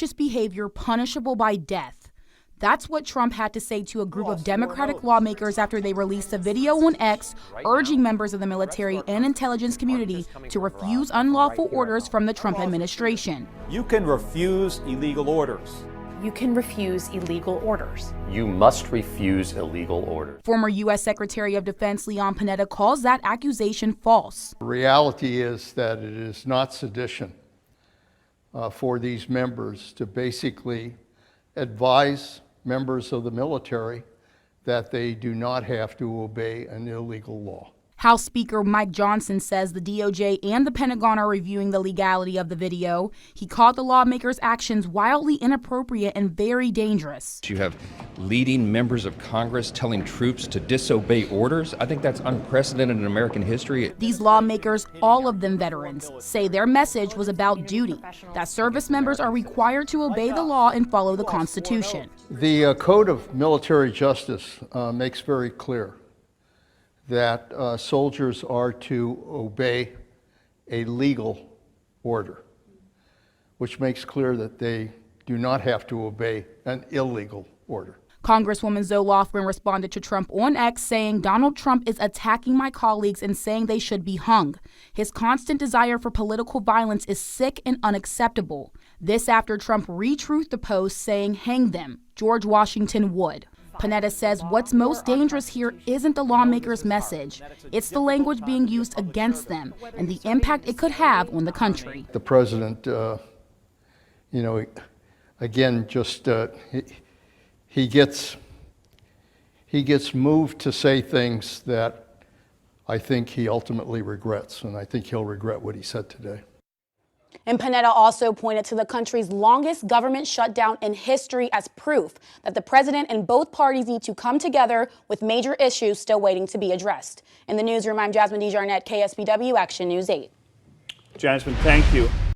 behavior punishable by death. That's what Trump had to say to a group of Democratic lawmakers after they released a video on X urging members of the military and intelligence community to refuse unlawful orders from the Trump administration. You can refuse illegal orders. You can refuse illegal orders. You must refuse illegal orders. Former U.S. Secretary of Defense Leon Panetta calls that accusation false. The reality is that it is not sedition for these members to basically advise members of the military that they do not have to obey an illegal law. House Speaker Mike Johnson says the DOJ and the Pentagon are reviewing the legality of the video. He called the lawmakers' actions wildly inappropriate and very dangerous. You have leading members of Congress telling troops to disobey orders. I think that's unprecedented in American history. These lawmakers, all of them veterans, say their message was about duty, that service members are required to obey the law and follow the Constitution. The Code of Military Justice makes very clear that soldiers are to obey a legal order, which makes clear that they do not have to obey an illegal order. Congresswoman Zoe Lofgren responded to Trump on X saying Donald Trump is attacking my colleagues and saying they should be hung. His constant desire for political violence is sick and unacceptable. This after Trump retruthed the post saying hang them, George Washington would. Panetta says what's most dangerous here isn't the lawmakers' message. It's the language being used against them and the impact it could have on the country. The president, again, just he gets moved to say things that I think he ultimately regrets, and I think he'll regret what he said today. And Panetta also pointed to the country's longest government shutdown in history as proof that the president and both parties need to come together with major issues still waiting to be addressed. In the newsroom, I'm Jasmine DeJarnette, KSBW Action News 8. Jasmine, thank you.